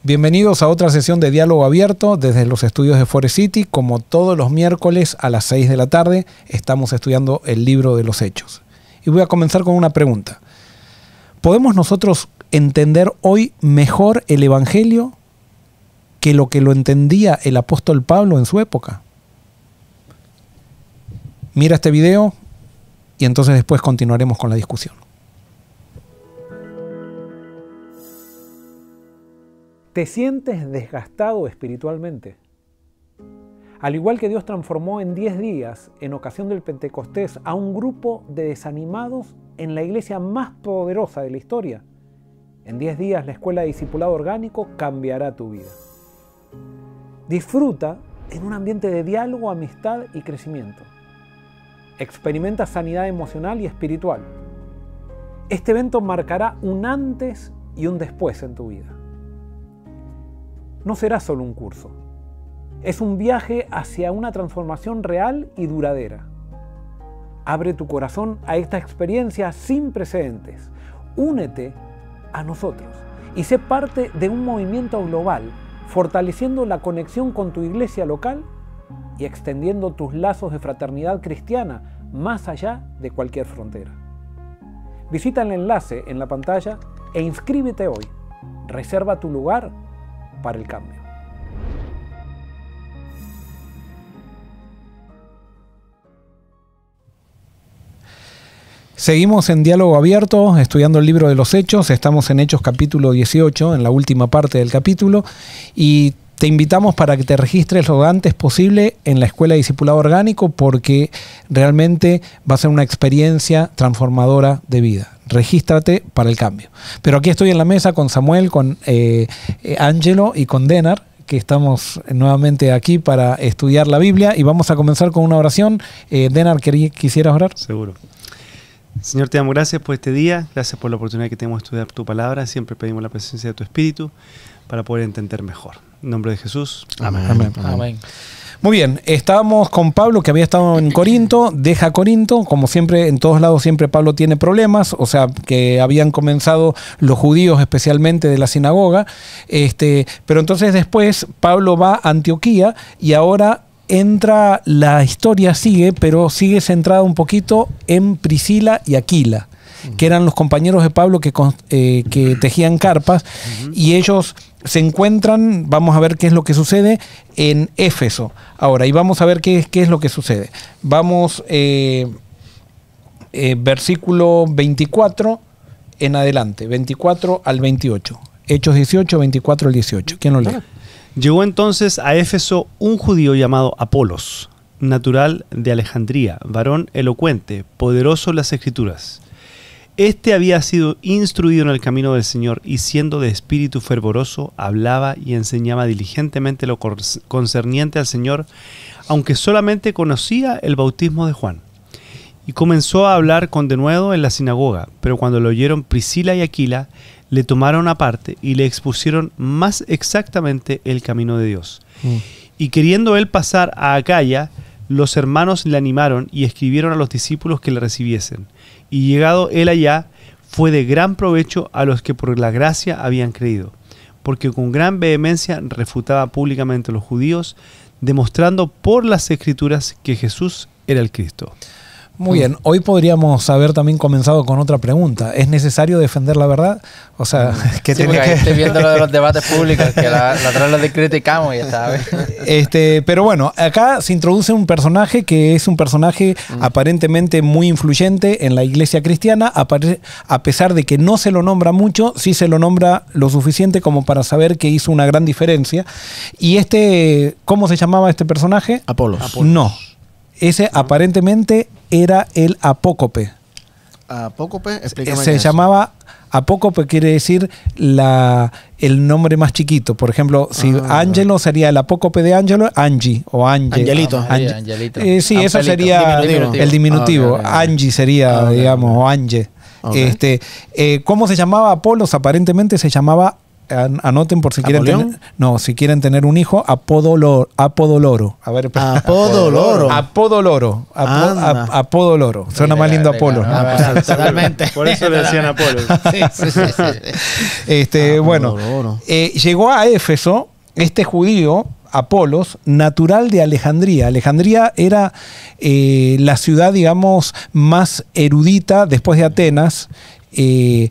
Bienvenidos a otra sesión de Diálogo Abierto desde los estudios de Forest City. Como todos los miércoles a las 6 de la tarde estamos estudiando el libro de los Hechos. Y voy a comenzar con una pregunta. ¿Podemos nosotros entender hoy mejor el Evangelio que lo entendía el apóstol Pablo en su época? Mira este video y entonces después continuaremos con la discusión. ¿Te sientes desgastado espiritualmente? Al igual que Dios transformó en 10 días, en ocasión del Pentecostés, a un grupo de desanimados en la iglesia más poderosa de la historia, en 10 días la escuela de discipulado orgánico cambiará tu vida. Disfruta en un ambiente de diálogo, amistad y crecimiento. Experimenta sanidad emocional y espiritual. Este evento marcará un antes y un después en tu vida. No será solo un curso. Es un viaje hacia una transformación real y duradera. Abre tu corazón a esta experiencia sin precedentes. Únete a nosotros y sé parte de un movimiento global, fortaleciendo la conexión con tu iglesia local y extendiendo tus lazos de fraternidad cristiana más allá de cualquier frontera. Visita el enlace en la pantalla e inscríbete hoy. Reserva tu lugar para el cambio. Seguimos en Diálogo Abierto, estudiando el libro de los Hechos. Estamos en Hechos capítulo 18, en la última parte del capítulo, y te invitamos para que te registres lo antes posible en la Escuela de Discipulado Orgánico, porque realmente va a ser una experiencia transformadora de vida. Regístrate para el cambio. Pero aquí estoy en la mesa con Samuel, con Ángelo y con Denar, que estamos nuevamente aquí para estudiar la Biblia, y vamos a comenzar con una oración. Denar, ¿quisieras orar? Seguro. Señor, te damos gracias por este día, gracias por la oportunidad que tenemos de estudiar tu palabra. Siempre pedimos la presencia de tu Espíritu para poder entender mejor. En nombre de Jesús. Amén. Amén. Amén. Muy bien, estábamos con Pablo, que había estado en Corinto, deja Corinto. Como siempre, en todos lados siempre Pablo tiene problemas, o sea, que habían comenzado los judíos especialmente de la sinagoga, pero entonces después Pablo va a Antioquía y ahora entra, la historia sigue, pero sigue centrada un poquito en Priscila y Aquila, que eran los compañeros de Pablo que tejían carpas, y ellos se encuentran, vamos a ver qué es lo que sucede en Éfeso. Ahora, y vamos a ver qué es lo que sucede. Vamos, versículo 24 en adelante, 24 al 28. Hechos 18, 24 al 18. ¿Quién lo lee? Llegó entonces a Éfeso un judío llamado Apolos, natural de Alejandría, varón elocuente, poderoso en las Escrituras. Este había sido instruido en el camino del Señor y, siendo de espíritu fervoroso, hablaba y enseñaba diligentemente lo concerniente al Señor, aunque solamente conocía el bautismo de Juan. Y comenzó a hablar con denuedo en la sinagoga, pero cuando lo oyeron Priscila y Aquila, le tomaron aparte y le expusieron más exactamente el camino de Dios. Y queriendo él pasar a Acaya, los hermanos le animaron y escribieron a los discípulos que le recibiesen. Y llegado él allá, fue de gran provecho a los que por la gracia habían creído, porque con gran vehemencia refutaba públicamente a los judíos, demostrando por las Escrituras que Jesús era el Cristo. Muy bien, hoy podríamos haber también comenzado con otra pregunta. ¿Es necesario defender la verdad? O sea, que sí, porque estoy viendo lo de los debates públicos, que la otra lo criticamos y ya sabes. Pero bueno, acá se introduce un personaje que es un personaje aparentemente muy influyente en la iglesia cristiana, a pesar de que no se lo nombra mucho, sí se lo nombra lo suficiente como para saber que hizo una gran diferencia. Y ¿cómo se llamaba este personaje? Apolos. No. Ese aparentemente era el apócope. ¿Apócope? Explícame. Se llamaba apócope, quiere decir el nombre más chiquito. Por ejemplo, si Ángelo sería el apócope de Ángelo, Angie o Angie. Angelito. Angelito. Sí, eso sería el diminutivo. Okay. Angie sería, digamos, o Ange. Okay. ¿Cómo se llamaba Apolos? Aparentemente se llamaba anoten por si quieren ¿Apolión? si quieren tener un hijo, Apodoloro. A ver, Apodoloro. Apodoloro. Anda. Apodoloro. Suena más lindo Apolo. Pues, totalmente. Por eso le decían Apolo. Bueno, Apodoloro. llegó a Éfeso este judío, Apolos, natural de Alejandría. Alejandría era la ciudad, digamos, más erudita después de Atenas. Y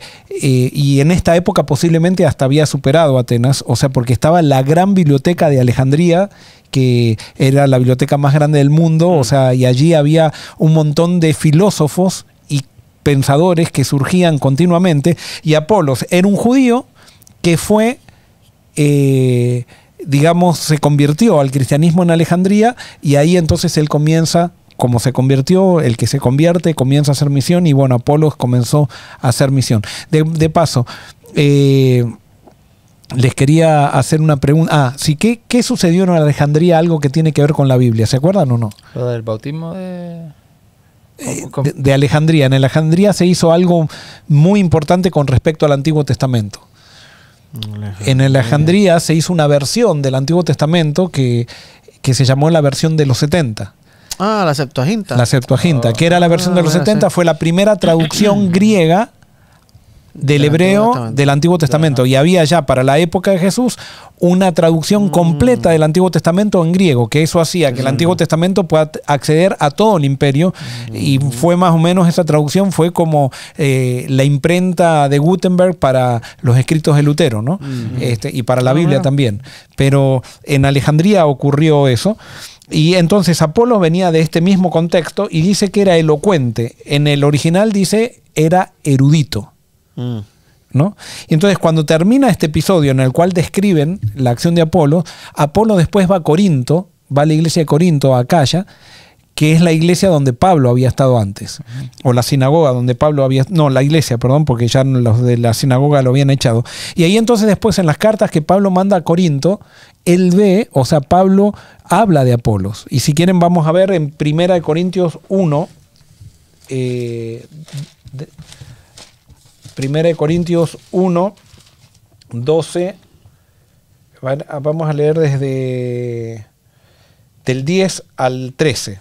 en esta época posiblemente hasta había superado a Atenas, o sea, porque estaba la gran biblioteca de Alejandría, que era la biblioteca más grande del mundo, o sea, y allí había un montón de filósofos y pensadores que surgían continuamente, y Apolos era un judío que fue, digamos, se convirtió al cristianismo en Alejandría, y ahí entonces él comienza, como se convirtió, el que se convierte comienza a hacer misión, y bueno, Apolos comenzó a hacer misión. De paso, les quería hacer una pregunta. Sí, ¿qué sucedió en Alejandría? Algo que tiene que ver con la Biblia, ¿se acuerdan o no? Lo del bautismo de... De Alejandría. En Alejandría se hizo algo muy importante con respecto al Antiguo Testamento. En Alejandría se hizo una versión del Antiguo Testamento que se llamó la versión de los 70. La Septuaginta. La Septuaginta, que era la versión de los 70, fue la primera traducción griega del hebreo del Antiguo Testamento. Y había ya para la época de Jesús una traducción completa del Antiguo Testamento en griego, que eso hacía que el Antiguo Testamento pueda acceder a todo el imperio. Y fue más o menos, esa traducción fue como la imprenta de Gutenberg para los escritos de Lutero, ¿no? Y para la Biblia también. Pero en Alejandría ocurrió eso. Y entonces Apolo venía de este mismo contexto y dice que era elocuente. En el original dice era erudito, ¿no? Y entonces cuando termina este episodio en el cual describen la acción de Apolo, Apolo después va a Corinto, va a la iglesia de Corinto, a Acaya, que es la iglesia donde Pablo había estado antes, o la sinagoga donde Pablo había... No, la iglesia, perdón, porque ya los de la sinagoga lo habían echado. Y ahí entonces después en las cartas que Pablo manda a Corinto, él ve, o sea, Pablo habla de Apolos. Y si quieren vamos a ver en 1 Corintios 1, 1 Corintios 1, 12, vamos a leer desde del 10 al 13.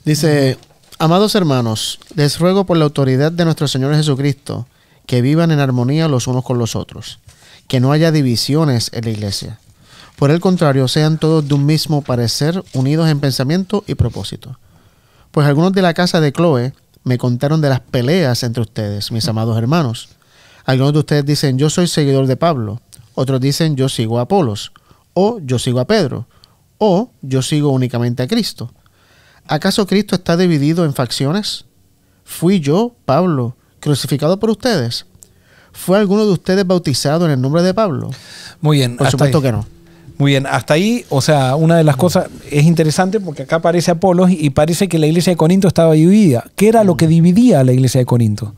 Dice: amados hermanos, les ruego por la autoridad de nuestro Señor Jesucristo que vivan en armonía los unos con los otros, que no haya divisiones en la iglesia. Por el contrario, sean todos de un mismo parecer, unidos en pensamiento y propósito. Pues algunos de la casa de Cloé me contaron de las peleas entre ustedes, mis amados hermanos. Algunos de ustedes dicen: yo soy seguidor de Pablo. Otros dicen: yo sigo a Apolos. O yo sigo a Pedro. O yo sigo únicamente a Cristo. ¿Acaso Cristo está dividido en facciones? ¿Fui yo, Pablo, crucificado por ustedes? ¿Fue alguno de ustedes bautizado en el nombre de Pablo? Muy bien. Por supuesto que no. Muy bien, hasta ahí, o sea, una de las cosas es interesante porque acá aparece Apolos y parece que la iglesia de Corinto estaba dividida. ¿Qué era lo que dividía a la iglesia de Corinto?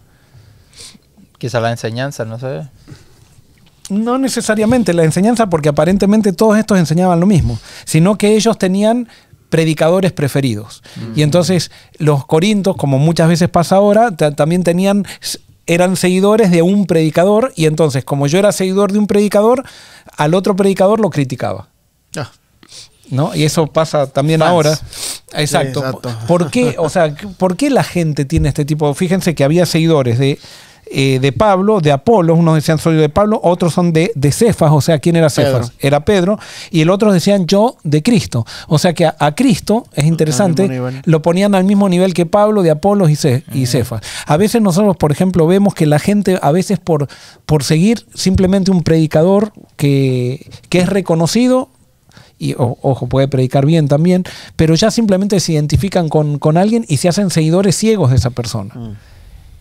Quizá la enseñanza, no sé. No necesariamente la enseñanza, porque aparentemente todos estos enseñaban lo mismo, sino que ellos tenían predicadores preferidos. Y entonces los corintos, como muchas veces pasa ahora, también eran seguidores de un predicador, y entonces como yo era seguidor de un predicador, al otro predicador lo criticaba. ¿No? Y eso pasa también ahora. Exacto. Sí, exacto. ¿Por qué? O sea, ¿por qué la gente tiene este tipo? Fíjense que había seguidores de Pablo, de Apolos, unos decían soy de Pablo, otros son de Cefas, o sea, ¿quién era Cefas? Era Pedro, y el otro decían yo de Cristo. O sea que a Cristo, es interesante, lo ponían al mismo nivel que Pablo, de Apolos y Cefas. A veces nosotros, por ejemplo, vemos que la gente, a veces por seguir simplemente un predicador que es reconocido, y ojo, puede predicar bien también, pero ya simplemente se identifican con alguien y se hacen seguidores ciegos de esa persona.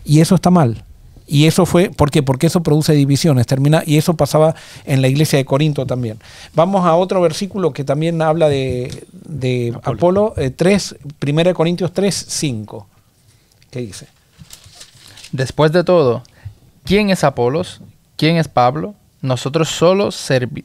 Y eso está mal. Y eso fue, ¿por qué? Porque eso produce divisiones, y eso pasaba en la iglesia de Corinto también. Vamos a otro versículo que también habla de Apolo, 1 Corintios 3, 5. ¿Qué dice? Después de todo, ¿quién es Apolos? ¿Quién es Pablo? Nosotros solo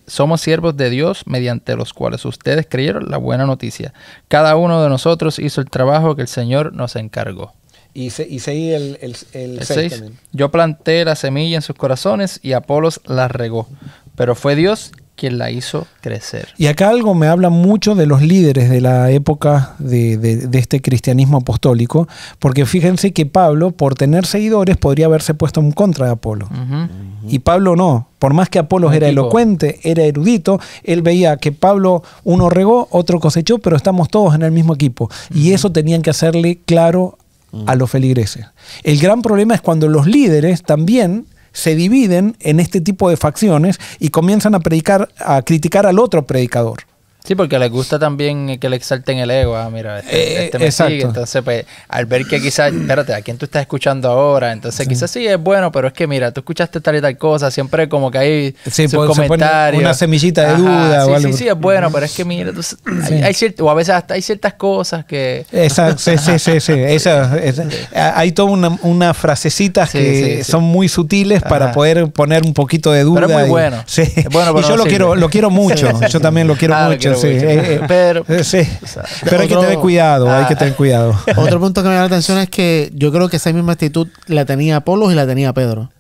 somos siervos de Dios, mediante los cuales ustedes creyeron la buena noticia. Cada uno de nosotros hizo el trabajo que el Señor nos encargó. Y seguí el 6 6. también. Yo planté la semilla en sus corazones y Apolos la regó, pero fue Dios quien la hizo crecer. Y acá algo me habla mucho de los líderes de la época de este cristianismo apostólico, porque fíjense que Pablo, por tener seguidores, podría haberse puesto en contra de Apolo. Ujú. Y Pablo no. Por más que Apolos era Equipo. elocuente, era erudito, él veía que Pablo, uno regó, otro cosechó, pero estamos todos en el mismo equipo. Y eso tenían que hacerle claro a los feligreses. El gran problema es cuando los líderes también se dividen en este tipo de facciones y comienzan a criticar al otro predicador. Sí, porque les gusta también que le exalten el ego. Ah, mira, este me exacto. sigue. Entonces, pues, al ver que quizás, espérate, ¿a quién tú estás escuchando ahora? Entonces, quizás sí es bueno, pero es que mira, tú escuchaste tal y tal cosa, siempre como que hay Sí, sus se pone comentarios. una semillita de Ajá, duda sí, o algo. sí, es bueno, pero es que mira, o a veces hasta hay ciertas cosas que... Exacto, sí. Hay toda una frasecitas Sí, que sí. son muy sutiles para Ajá. poder poner un poquito de duda. Pero es muy y- bueno. Sí. Es bueno, pero y yo no lo quiero mucho. Yo también lo quiero Ah, lo mucho. quiero Sí. mucho. Pero- Sí. o sea, Pero hay que otro- tener cuidado, hay que tener cuidado. Otro punto que me llama la atención es que yo creo que esa misma actitud la tenía Apolos y la tenía Pedro.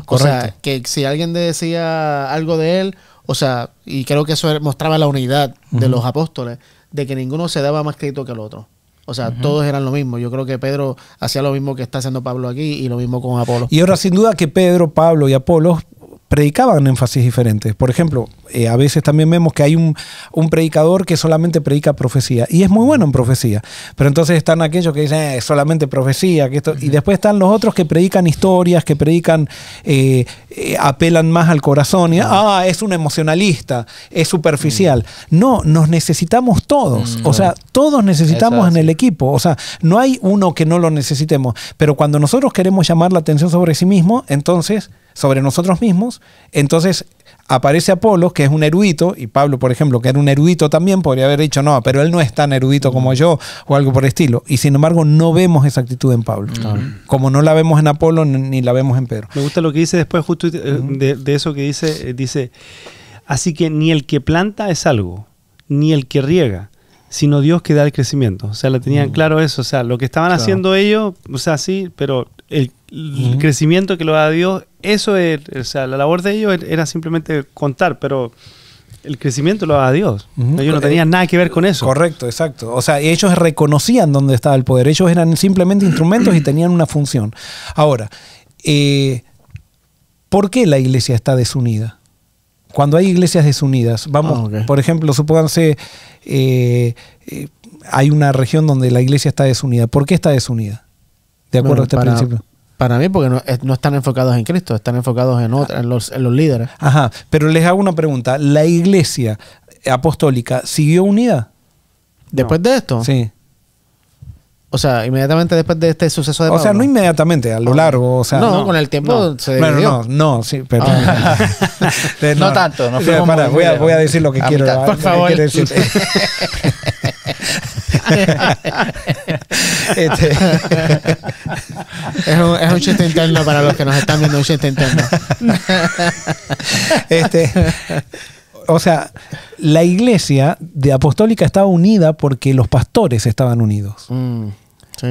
O sea, Correcto. que si alguien decía algo de él, o sea, y creo que eso mostraba la unidad de los apóstoles, de que ninguno se daba más crédito que el otro. O sea, todos eran lo mismo. Yo creo que Pedro hacía lo mismo que está haciendo Pablo aquí y lo mismo con Apolo. Y ahora, sin duda que Pedro, Pablo y Apolos predicaban énfasis diferentes. Por ejemplo, a veces también vemos que hay un predicador que solamente predica profecía y es muy bueno en profecía, pero entonces están aquellos que dicen solamente profecía, que esto, y después están los otros que predican historias, que predican, apelan más al corazón y es un emocionalista, es superficial. No, nos necesitamos todos, o sea, todos necesitamos en el equipo, o sea, no hay uno que no lo necesitemos, pero cuando nosotros queremos llamar la atención sobre sí mismo, entonces sobre nosotros mismos, entonces aparece Apolos, que es un erudito, y Pablo, por ejemplo, que era un erudito también, podría haber dicho, no, pero él no es tan erudito como yo, o algo por el estilo. Y sin embargo, no vemos esa actitud en Pablo. Como no la vemos en Apolo, ni la vemos en Pedro. Me gusta lo que dice después justo de eso que dice, así que ni el que planta es algo, ni el que riega, sino Dios que da el crecimiento. O sea, la tenían claro eso. O sea, lo que estaban haciendo ellos, o sea, sí, pero el crecimiento que lo da Dios, eso es, o sea, la labor de ellos era simplemente contar, pero el crecimiento lo da Dios. Ellos no tenían nada que ver con eso. Correcto, exacto. O sea, ellos reconocían dónde estaba el poder. Ellos eran simplemente instrumentos y tenían una función. Ahora, ¿por qué la iglesia está desunida? Cuando hay iglesias desunidas, vamos, por ejemplo, supónganse, hay una región donde la iglesia está desunida. ¿Por qué está desunida? De acuerdo a este principio. Para mí, porque no están enfocados en Cristo, están enfocados en los líderes. Ajá, pero les hago una pregunta. ¿La iglesia apostólica siguió unida? ¿Después de esto? Sí. O sea, inmediatamente después de este suceso de O Pablo. sea, no inmediatamente, a lo largo. O sea, no, con el tiempo se dividió. Bueno, no, sí, pero... No tanto, no Sí, fuimos para, muy voy a decir lo que a quiero. mitad, por favor. Quiero decir. Es un chiste interno para los que nos están viendo, un chiste interno. O sea, la iglesia de apostólica estaba unida porque los pastores estaban unidos. Sí.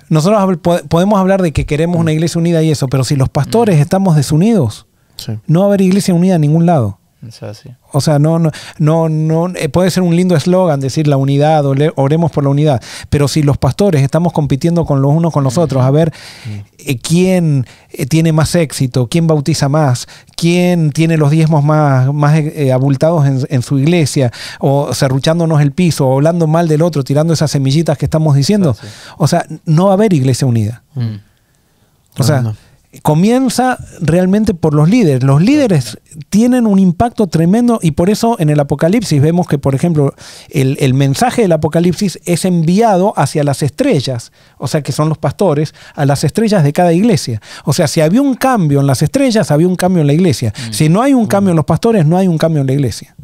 Nosotros podemos hablar de que queremos una iglesia unida y eso, pero si los pastores estamos desunidos, Sí. no va a haber iglesia unida en ningún lado. Eso es así. O sea, no, puede ser un lindo eslogan decir la unidad, oremos por la unidad, pero si los pastores estamos compitiendo con los unos con los otros, a ver quién tiene más éxito, quién bautiza más, quién tiene los diezmos más abultados en su iglesia, o serruchándonos el piso, o hablando mal del otro, tirando esas semillitas que estamos diciendo, o sea, no va a haber iglesia unida. O sea, comienza realmente por los líderes. Los líderes tienen un impacto tremendo y por eso en el Apocalipsis vemos que, por ejemplo, el mensaje del Apocalipsis es enviado hacia las estrellas, o sea, que son los pastores, a las estrellas de cada iglesia. O sea, si había un cambio en las estrellas, había un cambio en la iglesia. Si no hay un cambio en los pastores, no hay un cambio en la iglesia.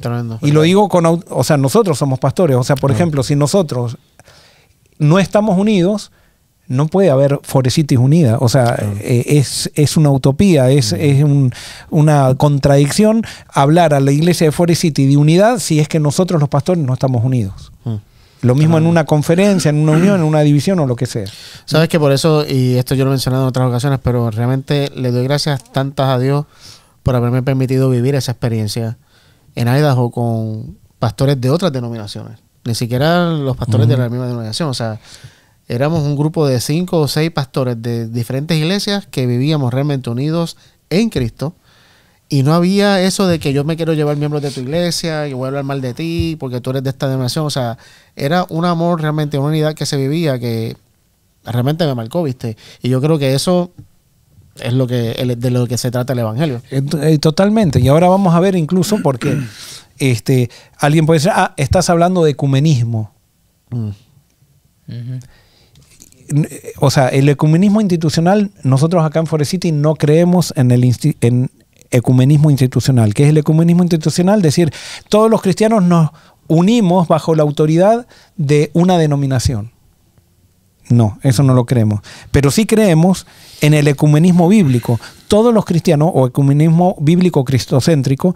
Tremendo. Y lo digo o sea, nosotros somos pastores. O sea, por ejemplo, si nosotros no estamos unidos, no puede haber Forecitis unida. O sea, es una utopía, es una contradicción hablar a la iglesia de Forest City de unidad si es que nosotros los pastores no estamos unidos. Lo mismo en una conferencia, en una unión, en una división o lo que sea. Sabes que por eso, y esto yo lo he mencionado en otras ocasiones, pero realmente le doy gracias tantas a Dios por haberme permitido vivir esa experiencia en Idaho con pastores de otras denominaciones. Ni siquiera los pastores de la misma denominación. O sea, éramos un grupo de 5 o 6 pastores de diferentes iglesias que vivíamos realmente unidos en Cristo. Y no había eso de que yo me quiero llevar miembros de tu iglesia y voy a hablar mal de ti porque tú eres de esta denominación. O sea, era un amor realmente, una unidad que se vivía que realmente me marcó, ¿viste? Y yo creo que eso es de lo que se trata el evangelio. Totalmente. Y ahora vamos a ver incluso porque alguien puede decir, estás hablando de ecumenismo. O sea, el ecumenismo institucional, nosotros acá en Forest City no creemos en ecumenismo institucional. ¿Qué es el ecumenismo institucional? Es decir, todos los cristianos nos unimos bajo la autoridad de una denominación. No, eso no lo creemos. Pero sí creemos en el ecumenismo bíblico. Todos los cristianos, o ecumenismo bíblico cristocéntrico,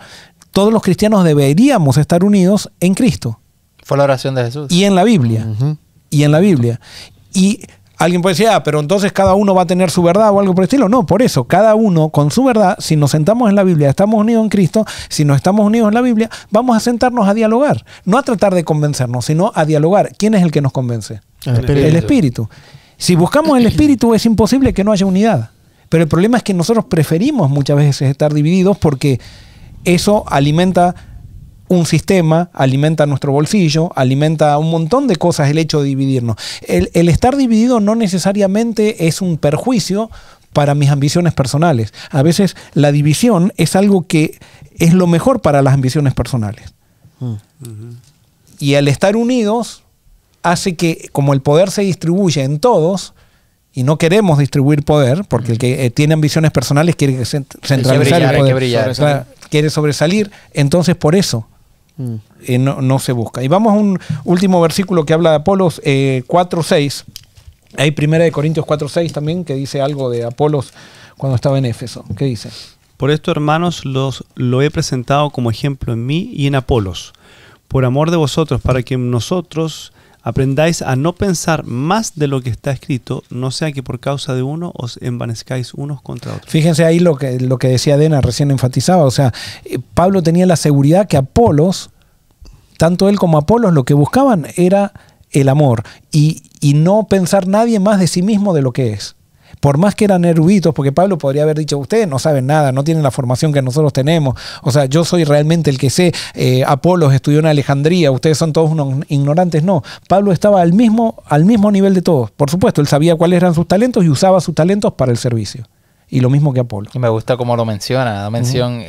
todos los cristianos deberíamos estar unidos en Cristo. Fue la oración de Jesús. Y en la Biblia. Y en la Biblia. Y alguien puede decir, pero entonces cada uno va a tener su verdad o algo por el estilo. No, por eso, cada uno con su verdad, si nos sentamos en la Biblia, estamos unidos en Cristo, si no estamos unidos en la Biblia, vamos a sentarnos a dialogar. No a tratar de convencernos, sino a dialogar. ¿Quién es el que nos convence? El Espíritu. Si buscamos el Espíritu, es imposible que no haya unidad. Pero el problema es que nosotros preferimos muchas veces estar divididos porque eso alimenta un sistema, alimenta nuestro bolsillo, alimenta un montón de cosas el hecho de dividirnos. El estar dividido no necesariamente es un perjuicio para mis ambiciones personales. A veces la división es algo que es lo mejor para las ambiciones personales. Y al estar unidos hace que, como el poder se distribuye en todos, y no queremos distribuir poder, porque el que tiene ambiciones personales quiere centralizar el poder. Hay que brillar. Quiere sobresalir, entonces por eso no se busca. Y vamos a un último versículo que habla de Apolos 4:6. Hay 1 Corintios 4:6 también, que dice algo de Apolos cuando estaba en Éfeso. ¿Qué dice? Por esto, hermanos, lo he presentado como ejemplo en mí y en Apolos, por amor de vosotros, para que nosotros aprendáis a no pensar más de lo que está escrito, no sea que por causa de uno os envanezcáis unos contra otros. Fíjense ahí lo que decía Dena, recién enfatizaba. O sea, Pablo tenía la seguridad que Apolos, tanto él como Apolos, lo que buscaban era el amor y no pensar nadie más de sí mismo de lo que es. Por más que eran eruditos, porque Pablo podría haber dicho, ustedes no saben nada, no tienen la formación que nosotros tenemos, o sea, yo soy realmente el que sé, Apolos estudió en Alejandría, ustedes son todos unos ignorantes. No, Pablo estaba al mismo nivel de todos. Por supuesto, él sabía cuáles eran sus talentos y usaba sus talentos para el servicio. Y lo mismo que Apolo. Y me gusta cómo lo menciona, la mención,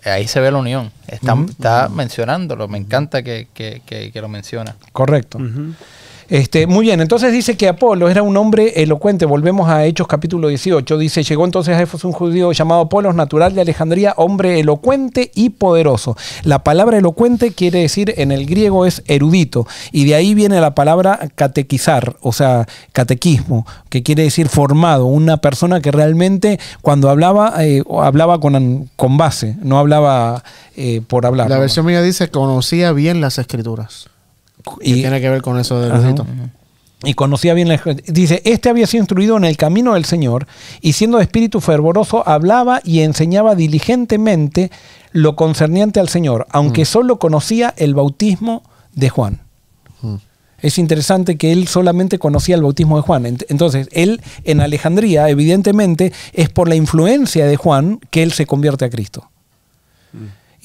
ahí se ve la unión, está mencionándolo, me encanta que lo menciona. Correcto. Muy bien, entonces dice que Apolo era un hombre elocuente. Volvemos a Hechos capítulo 18. Dice, llegó entonces a Éfeso un judío llamado Apolos, natural de Alejandría, hombre elocuente y poderoso. La palabra elocuente quiere decir, en el griego es erudito, y de ahí viene la palabra catequizar, o sea, catequismo, que quiere decir formado, una persona que realmente cuando hablaba, hablaba con base, no hablaba por hablar. La versión mía dice, conocía bien las escrituras. Y tiene que ver con eso del erudito. Y conocía bien dice, este había sido instruido en el camino del Señor y siendo de espíritu fervoroso hablaba y enseñaba diligentemente lo concerniente al Señor, aunque solo conocía el bautismo de Juan. Es interesante que él solamente conocía el bautismo de Juan. Entonces, él en Alejandría, evidentemente, es por la influencia de Juan que él se convierte a Cristo.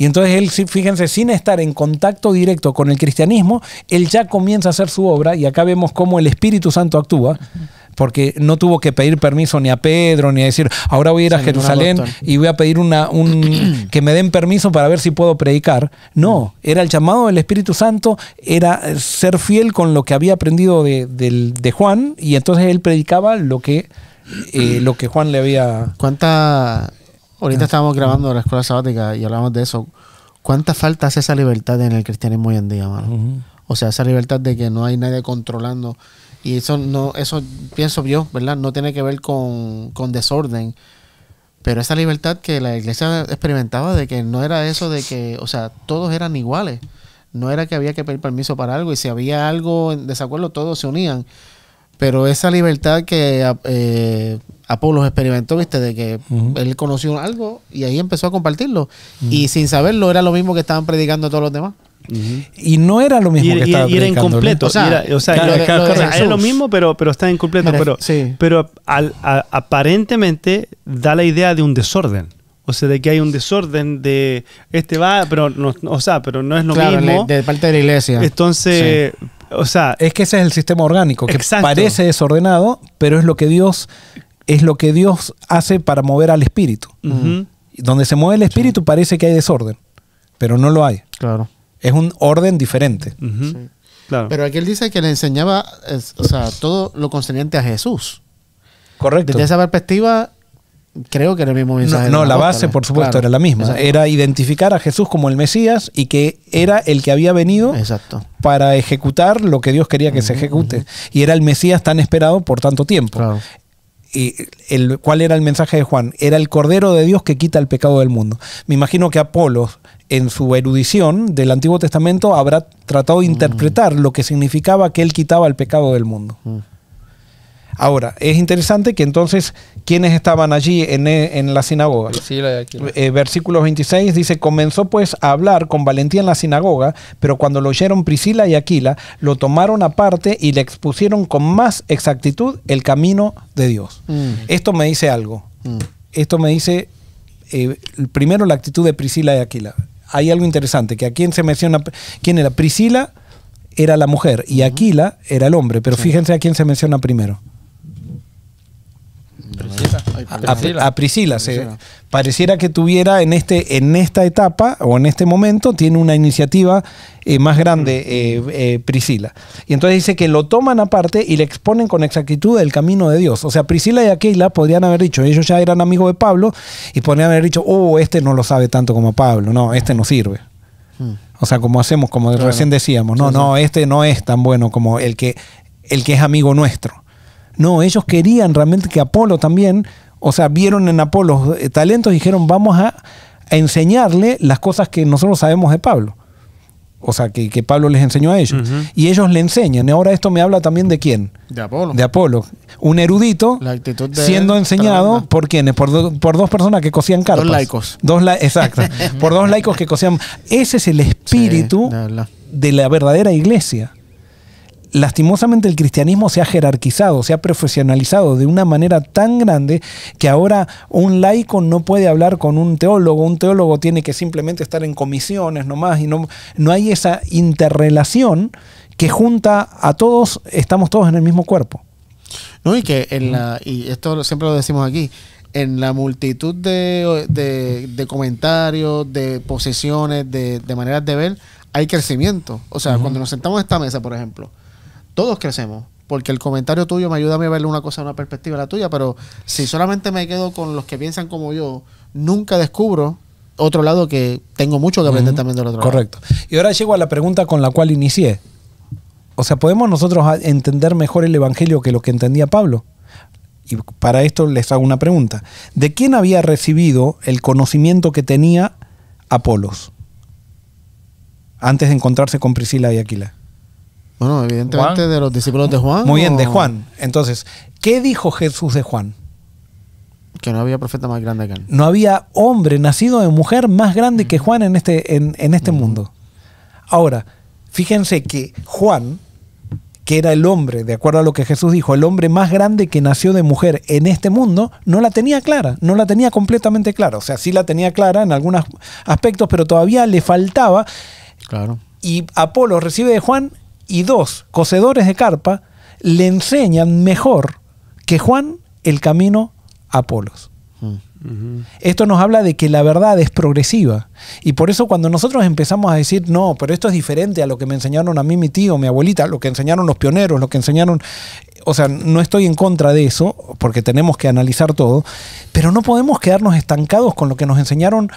Y entonces él, fíjense, sin estar en contacto directo con el cristianismo, él ya comienza a hacer su obra, y acá vemos cómo el Espíritu Santo actúa, porque no tuvo que pedir permiso ni a Pedro, ni a decir, ahora voy a ir a Jerusalén y voy a pedir que me den permiso para ver si puedo predicar. No, era el llamado del Espíritu Santo, era ser fiel con lo que había aprendido de Juan, y entonces él predicaba lo que Juan le había... Ahorita estábamos grabando la escuela sabática y hablamos de eso. ¿Cuánta falta hace esa libertad en el cristianismo hoy en día, mano? O sea, esa libertad de que no hay nadie controlando. Y eso pienso yo, ¿verdad? No tiene que ver con desorden. Pero esa libertad que la iglesia experimentaba, de que no era eso de que, o sea, todos eran iguales. no era que había que pedir permiso para algo, y si había algo en desacuerdo, todos se unían. Pero esa libertad que Apolos experimentó, ¿viste? De que él conoció algo y ahí empezó a compartirlo. Y sin saberlo, era lo mismo que estaban predicando todos los demás. Y no era lo mismo que estaba y era predicando, ¿no? incompleto. O sea, Era lo mismo, pero está incompleto. Sí. Pero aparentemente da la idea de un desorden. O sea, de que hay un desorden de va, pero no, pero no es lo mismo. De parte de la iglesia. Entonces, o sea, Es que ese es el sistema orgánico, que Exacto. parece desordenado, pero es lo que Dios hace para mover al espíritu. Donde se mueve el espíritu parece que hay desorden, pero no lo hay. Claro. Es un orden diferente. sí. Claro. Pero aquí él dice que le enseñaba, todo lo concerniente a Jesús. Correcto. Desde esa perspectiva, creo que era el mismo mensaje. No, de la los base, apóstoles. por supuesto, Claro. era la misma. Exacto. Era identificar a Jesús como el Mesías y que era el que había venido Exacto. para ejecutar lo que Dios quería que se ejecute. Y era el Mesías tan esperado por tanto tiempo. Claro. Y ¿cuál era el mensaje de Juan? Era el Cordero de Dios que quita el pecado del mundo. Me imagino que Apolos, en su erudición del Antiguo Testamento, habrá tratado de interpretar lo que significaba que él quitaba el pecado del mundo. Ahora, es interesante que entonces, ¿quiénes estaban allí en la sinagoga? Priscila y Aquila. Versículo 26 dice: comenzó pues a hablar con valentía en la sinagoga, pero cuando lo oyeron Priscila y Aquila, lo tomaron aparte y le expusieron con más exactitud el camino de Dios. Esto me dice algo. Esto me dice, primero, la actitud de Priscila y Aquila. Hay algo interesante, que aquí se menciona, ¿quién era? Priscila era la mujer y Aquila era el hombre, pero fíjense a quién se menciona primero. A Priscila. Pareciera que tuviera en esta etapa o en este momento tiene una iniciativa más grande Priscila. Y entonces dice que lo toman aparte y le exponen con exactitud el camino de Dios. O sea, Priscila y Aquila podrían haber dicho, ellos ya eran amigos de Pablo y podrían haber dicho, este no lo sabe tanto como Pablo, no, este no sirve. O sea, como hacemos, como recién decíamos, este no es tan bueno como el que es amigo nuestro. No, ellos querían realmente que Apolo también, o sea, vieron en Apolo talentos y dijeron, vamos a enseñarle las cosas que nosotros sabemos de Pablo. O sea, que Pablo les enseñó a ellos. Y ellos le enseñan. Y ahora esto me habla también de ¿quién? De Apolo. De Apolo. Un erudito La actitud de siendo él, enseñado tremenda. por ¿quiénes? Por dos personas que cosían carpas. Dos laicos. Exacto. Por dos laicos que cosían. Ese es el espíritu Sí, de verdad. de la verdadera iglesia. Lastimosamente el cristianismo se ha jerarquizado, se ha profesionalizado de una manera tan grande que ahora un laico no puede hablar con un teólogo tiene que simplemente estar en comisiones nomás y no hay esa interrelación que junta a todos, estamos todos en el mismo cuerpo. No, y que y esto siempre lo decimos aquí, en la multitud de comentarios, de posiciones, de maneras de ver, hay crecimiento. O sea, cuando nos sentamos a esta mesa, por ejemplo, todos crecemos, porque el comentario tuyo me ayuda a mí a ver una cosa de una perspectiva de la tuya, pero si solamente me quedo con los que piensan como yo, nunca descubro otro lado que tengo mucho que aprender también del otro lado. Correcto. Y ahora llego a la pregunta con la cual inicié. O sea, ¿podemos nosotros entender mejor el Evangelio que lo que entendía Pablo? Y para esto les hago una pregunta. ¿De quién había recibido el conocimiento que tenía Apolos antes de encontrarse con Priscila y Aquila? Bueno, evidentemente Juan. de los discípulos de Juan. Muy bien, o- de Juan. Entonces, ¿qué dijo Jesús de Juan? Que no había profeta más grande que él. No había hombre nacido de mujer más grande que Juan en este mundo. Ahora, fíjense que Juan, que era el hombre, de acuerdo a lo que Jesús dijo, el hombre más grande que nació de mujer en este mundo, no la tenía clara, no la tenía completamente clara. O sea, sí la tenía clara en algunos aspectos, pero todavía le faltaba. Claro. Y Apolo recibe de Juan y dos cocedores de carpa le enseñan mejor que Juan el camino a Apolos. Esto nos habla de que la verdad es progresiva. Y por eso cuando nosotros empezamos a decir, no, pero esto es diferente a lo que me enseñaron a mí mi tío, mi abuelita, lo que enseñaron los pioneros, lo que enseñaron... O sea, no estoy en contra de eso, porque tenemos que analizar todo, pero no podemos quedarnos estancados con lo que nos enseñaron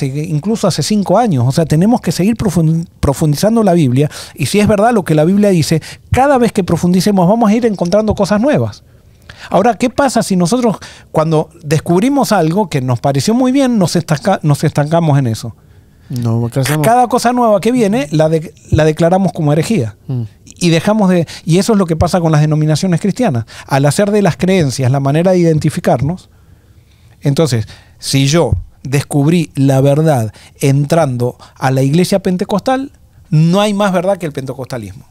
incluso hace 5 años. O sea, tenemos que seguir profundizando la Biblia, y si es verdad lo que la Biblia dice, cada vez que profundicemos vamos a ir encontrando cosas nuevas. Ahora, ¿qué pasa si nosotros cuando descubrimos algo que nos pareció muy bien nos estancamos en eso? No crecemos. Cada cosa nueva que viene la declaramos como herejía. Y dejamos de... Y eso es lo que pasa con las denominaciones cristianas. Al hacer de las creencias la manera de identificarnos, entonces, si yo descubrí la verdad entrando a la iglesia pentecostal, no hay más verdad que el pentecostalismo.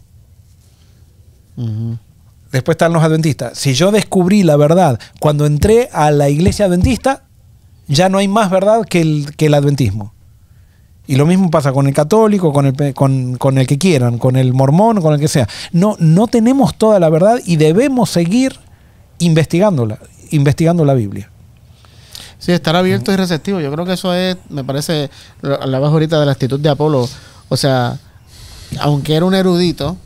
Después están los adventistas. Si yo descubrí la verdad cuando entré a la iglesia adventista, ya no hay más verdad que el adventismo. Y lo mismo pasa con el católico, con el que quieran, con el mormón, con el que sea. No tenemos toda la verdad y debemos seguir investigando la Biblia. Sí, estar abierto y receptivo. Yo creo que eso es, me parece, hablabas ahorita de la actitud de Apolo. O sea, aunque era un erudito,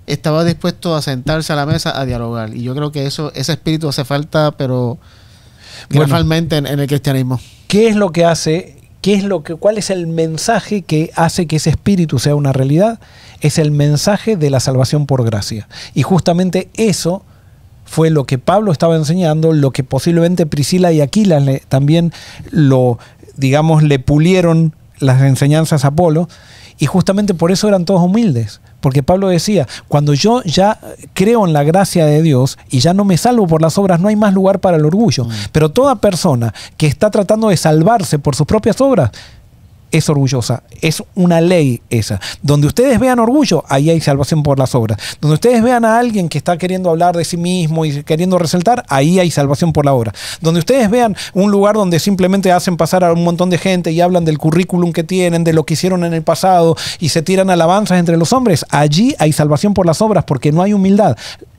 estaba dispuesto a sentarse a la mesa a dialogar. Y yo creo que ese espíritu hace falta, pero realmente en el cristianismo. ¿Qué es lo que hace? ¿Cuál es el mensaje que hace que ese espíritu sea una realidad? Es el mensaje de la salvación por gracia. Y justamente eso fue lo que Pablo estaba enseñando, lo que posiblemente Priscila y Aquila también le pulieron las enseñanzas a Apolo, y justamente por eso eran todos humildes. Porque Pablo decía, cuando yo ya creo en la gracia de Dios y ya no me salvo por las obras, no hay más lugar para el orgullo. Pero toda persona que está tratando de salvarse por sus propias obras es orgullosa. Es una ley esa. Donde ustedes vean orgullo, ahí hay salvación por las obras. Donde ustedes vean a alguien que está queriendo hablar de sí mismo y queriendo resaltar, ahí hay salvación por la obra. Donde ustedes vean un lugar donde simplemente hacen pasar a un montón de gente y hablan del currículum que tienen, de lo que hicieron en el pasado y se tiran alabanzas entre los hombres, allí hay salvación por las obras porque no hay humildad.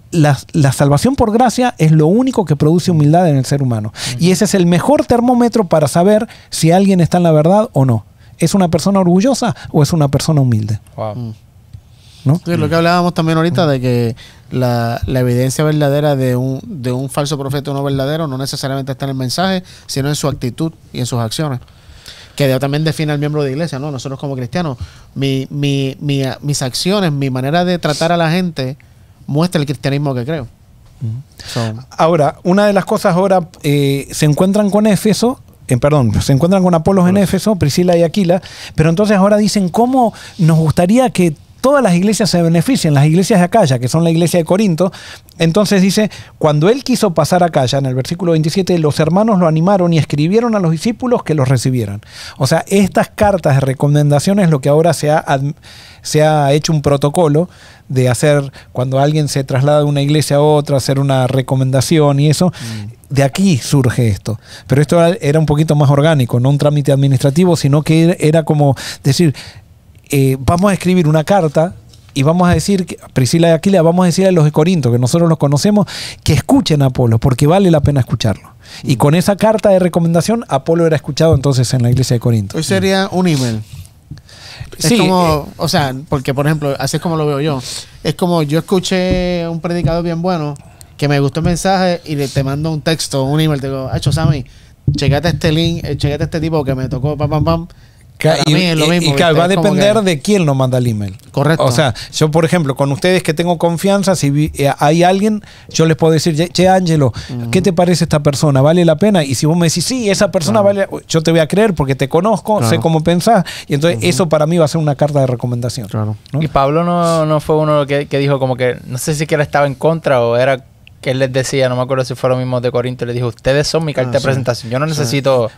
La salvación por gracia es lo único que produce humildad en el ser humano. Y ese es el mejor termómetro para saber si alguien está en la verdad o no. ¿Es una persona orgullosa o es una persona humilde? Wow. ¿No? Sí, lo que hablábamos también ahorita de que la evidencia verdadera de un falso profeta o no verdadero no necesariamente está en el mensaje, sino en su actitud y en sus acciones. Que también define al miembro de iglesia, ¿no? Nosotros como cristianos, mis acciones, mi manera de tratar a la gente muestra el cristianismo que creo. Ahora, una de las cosas ahora se encuentran con Éfeso. Se encuentran con Apolos en Éfeso, Priscila y Aquila, pero entonces ahora dicen cómo nos gustaría que todas las iglesias se beneficien, las iglesias de Acaya, que son la iglesia de Corinto. Entonces dice, cuando él quiso pasar a Acaya, en el versículo 27, los hermanos lo animaron y escribieron a los discípulos que los recibieran. O sea, estas cartas de recomendación es lo que ahora se ha hecho un protocolo de hacer, cuando alguien se traslada de una iglesia a otra, hacer una recomendación y eso. De aquí surge esto. Pero esto era un poquito más orgánico, no un trámite administrativo, sino que era como decir, vamos a escribir una carta y vamos a decir, Priscila y Aquila, vamos a decir a los de Corinto, que nosotros los conocemos, que escuchen a Apolo, porque vale la pena escucharlo. Y con esa carta de recomendación, Apolo era escuchado entonces en la iglesia de Corinto. Hoy sería un email. Sí, es como, o sea, porque por ejemplo, así es como lo veo yo. Es como yo escuché un predicador bien bueno que me gustó el mensaje y te mando un texto, un email, te digo, Sammy, checate este link, checate este tipo que me tocó, pam. Para mí es lo mismo. Y claro, va a depender de quién nos manda el email. Correcto. O sea, yo por ejemplo, con ustedes que tengo confianza, si hay alguien, yo les puedo decir, che, Ángelo, ¿qué te parece esta persona? ¿Vale la pena? Y si vos me decís, sí, esa persona vale, yo te voy a creer porque te conozco, sé cómo pensás, y entonces eso para mí va a ser una carta de recomendación. Claro. ¿No? Y Pablo no fue uno que dijo como que, no sé si que él estaba en contra o era que él les decía, no me acuerdo si fue lo mismo de Corinto, le dijo, ustedes son mi carta de presentación. Yo no necesito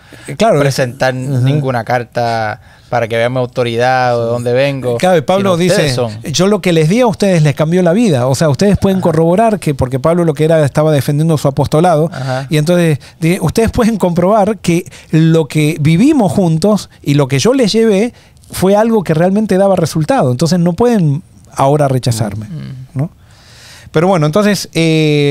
presentar ninguna carta para que vean mi autoridad o de dónde vengo. Claro, Pablo dice, yo lo que les di a ustedes les cambió la vida. O sea, ustedes pueden corroborar que, porque Pablo lo que era, estaba defendiendo su apostolado, y entonces ustedes pueden comprobar que lo que vivimos juntos y lo que yo les llevé fue algo que realmente daba resultado. Entonces no pueden ahora rechazarme, ¿no? Pero bueno, entonces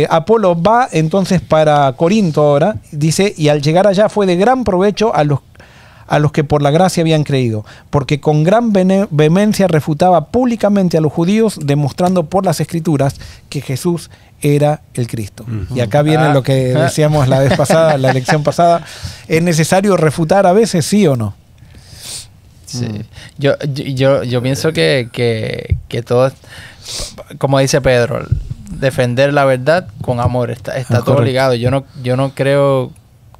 Apolo va entonces para Corinto ahora, dice, y al llegar allá fue de gran provecho a los que por la gracia habían creído, porque con gran vehemencia refutaba públicamente a los judíos, demostrando por las escrituras que Jesús era el Cristo. Y acá viene lo que decíamos la vez pasada, la lección pasada, ¿es necesario refutar a veces, sí o no? Sí. Yo pienso que todo, como dice Pedro, defender la verdad con amor está todo ligado. Yo no creo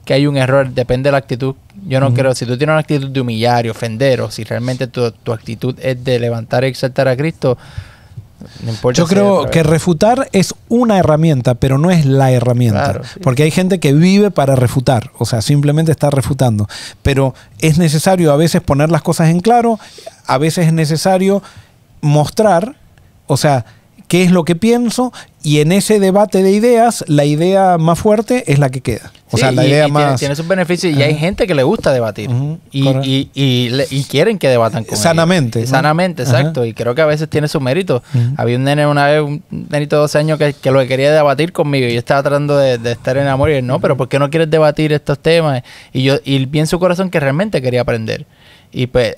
que hay un error, depende de la actitud. Yo no creo, si tú tienes una actitud de humillar y ofender, o si realmente tu actitud es de levantar y exaltar a Cristo, no importa. Yo creo que refutar es una herramienta, pero no es la herramienta. Claro, sí. Porque hay gente que vive para refutar, o sea, simplemente está refutando. Pero es necesario a veces poner las cosas en claro, a veces es necesario mostrar, o sea, qué es lo que pienso, y en ese debate de ideas, la idea más fuerte es la que queda. O sea, la idea más... Tiene sus beneficios, y hay gente que le gusta debatir. Y quieren que debatan con sanamente. ellos. Sanamente, exacto. Y creo que a veces tiene su mérito. Había un nene una vez, un nenito de 12 años, que lo que quería debatir conmigo. Y yo estaba tratando de estar en amor. Y él, no, pero ¿por qué no quieres debatir estos temas? Y vi en su corazón que realmente quería aprender. Y pues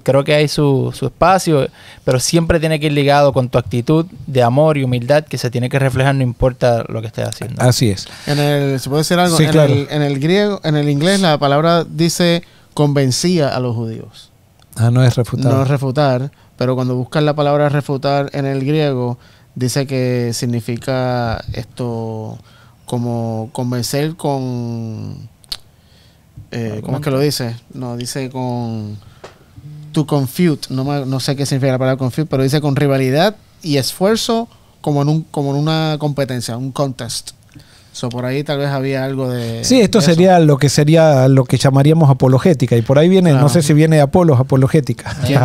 creo que hay su espacio, pero siempre tiene que ir ligado con tu actitud de amor y humildad que se tiene que reflejar, no importa lo que estés haciendo. Así es. ¿Se puede decir algo? Sí, claro. En el griego, en el inglés, la palabra dice convencía a los judíos. No es refutar. No es refutar, pero cuando buscas la palabra refutar en el griego, dice que significa esto como convencer con... ¿cómo es que lo dice? No, dice con... To confute. No sé qué significa la palabra confute, pero dice con rivalidad y esfuerzo como en una competencia, un contest. Por ahí tal vez había algo de... Sí, esto sería lo que llamaríamos apologética. Y por ahí viene, no sé si viene de Apolos, apologética. Yo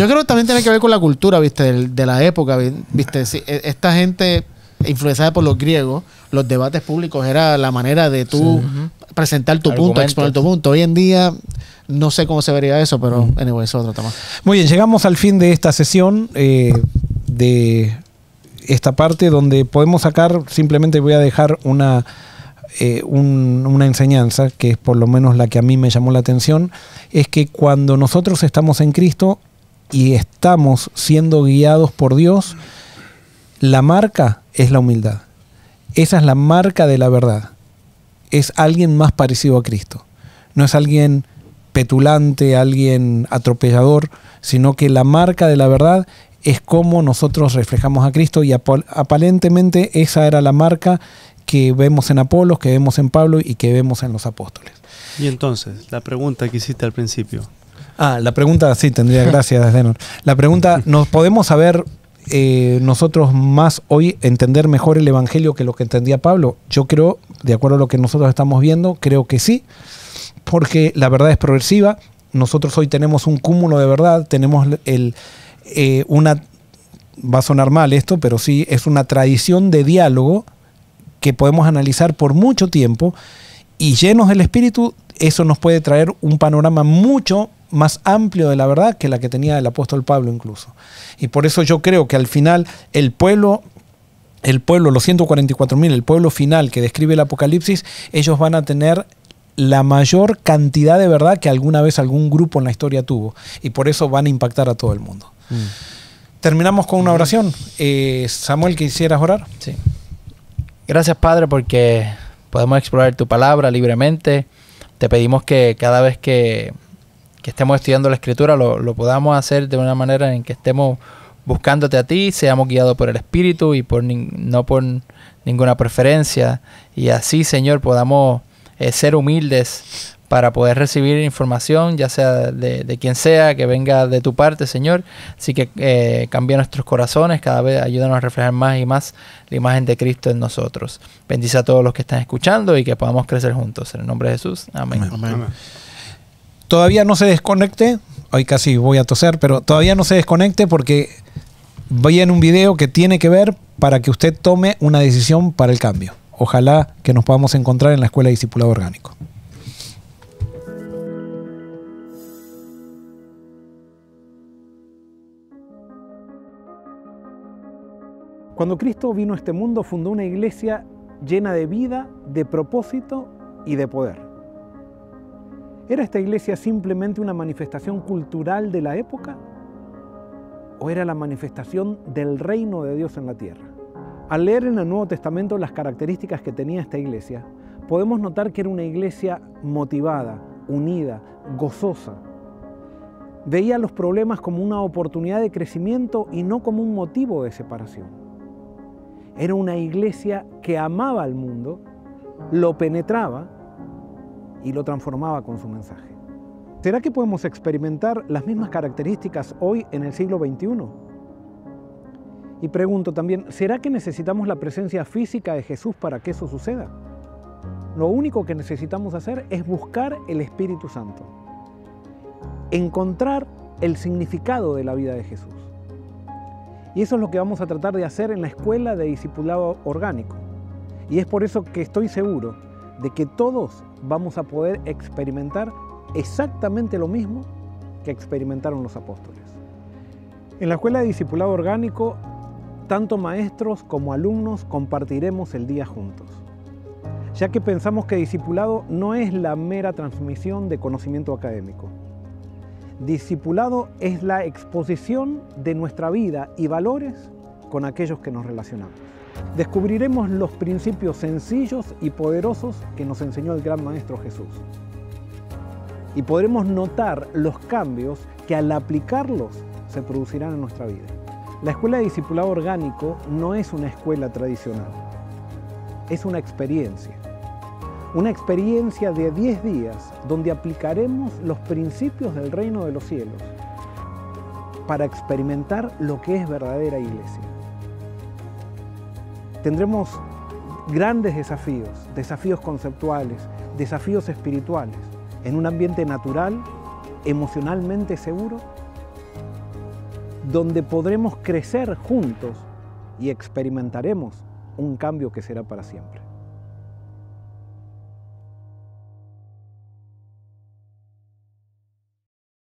creo que también tiene que ver con la cultura, ¿viste? De la época, ¿viste? Sí, esta gente influenciada por los griegos, los debates públicos era la manera de tú presentar tu punto, exponer tu punto. Hoy en día no sé cómo se vería eso, pero anyway, eso es otro tema. Muy bien, llegamos al fin de esta sesión, de esta parte donde podemos sacar, simplemente voy a dejar una enseñanza, que es por lo menos la que a mí me llamó la atención, es que cuando nosotros estamos en Cristo y estamos siendo guiados por Dios, la marca es la humildad. Esa es la marca de la verdad. Es alguien más parecido a Cristo. No es alguien petulante, alguien atropellador, sino que la marca de la verdad es cómo nosotros reflejamos a Cristo, y aparentemente esa era la marca que vemos en Apolos, que vemos en Pablo y que vemos en los apóstoles. Y entonces, la pregunta que hiciste al principio. La pregunta, sí, tendría gracias, Denon. La pregunta, ¿nos podemos saber nosotros más hoy entender mejor el Evangelio que lo que entendía Pablo? Yo creo, de acuerdo a lo que nosotros estamos viendo, creo que sí, porque la verdad es progresiva. Nosotros hoy tenemos un cúmulo de verdad, tenemos va a sonar mal esto, pero sí, es una tradición de diálogo que podemos analizar por mucho tiempo, y llenos del Espíritu, eso nos puede traer un panorama mucho más amplio de la verdad que la que tenía el apóstol Pablo incluso. Y por eso yo creo que al final el pueblo, los 144.000, el pueblo final que describe el Apocalipsis, ellos van a tener la mayor cantidad de verdad que alguna vez algún grupo en la historia tuvo, y por eso van a impactar a todo el mundo. Terminamos con una oración. Samuel, ¿quisieras orar? Sí. Gracias, Padre, porque podemos explorar tu palabra libremente. Te pedimos que cada vez que estemos estudiando la Escritura lo podamos hacer de una manera en que estemos buscándote a ti, seamos guiados por el Espíritu y no por ninguna preferencia. Y así, Señor, podamos ser humildes para poder recibir información, ya sea de quien sea, que venga de tu parte, Señor. Así que cambia nuestros corazones, cada vez ayúdanos a reflejar más y más la imagen de Cristo en nosotros. Bendice a todos los que están escuchando y que podamos crecer juntos. En el nombre de Jesús. Amén. Amén. Amén. Todavía no se desconecte, hoy casi voy a toser, pero todavía no se desconecte porque viene un video que tiene que ver para que usted tome una decisión para el cambio. Ojalá que nos podamos encontrar en la Escuela de Discipulado Orgánico. Cuando Cristo vino a este mundo, fundó una iglesia llena de vida, de propósito y de poder. ¿Era esta iglesia simplemente una manifestación cultural de la época? ¿O era la manifestación del reino de Dios en la tierra? Al leer en el Nuevo Testamento las características que tenía esta iglesia, podemos notar que era una iglesia motivada, unida, gozosa. Veía los problemas como una oportunidad de crecimiento y no como un motivo de separación. Era una iglesia que amaba al mundo, lo penetraba y lo transformaba con su mensaje. ¿Será que podemos experimentar las mismas características hoy en el siglo XXI? Y pregunto también, ¿será que necesitamos la presencia física de Jesús para que eso suceda? Lo único que necesitamos hacer es buscar el Espíritu Santo, encontrar el significado de la vida de Jesús. Y eso es lo que vamos a tratar de hacer en la Escuela de Discipulado Orgánico. Y es por eso que estoy seguro de que todos vamos a poder experimentar exactamente lo mismo que experimentaron los apóstoles. En la Escuela de Discipulado Orgánico, tanto maestros como alumnos compartiremos el día juntos, ya que pensamos que discipulado no es la mera transmisión de conocimiento académico. Discipulado es la exposición de nuestra vida y valores con aquellos que nos relacionamos. Descubriremos los principios sencillos y poderosos que nos enseñó el gran Maestro Jesús. Y podremos notar los cambios que al aplicarlos se producirán en nuestra vida. La Escuela de Discipulado Orgánico no es una escuela tradicional, es una experiencia. Una experiencia de 10 días donde aplicaremos los principios del reino de los cielos para experimentar lo que es verdadera iglesia. Tendremos grandes desafíos, desafíos conceptuales, desafíos espirituales, en un ambiente natural, emocionalmente seguro, donde podremos crecer juntos y experimentaremos un cambio que será para siempre.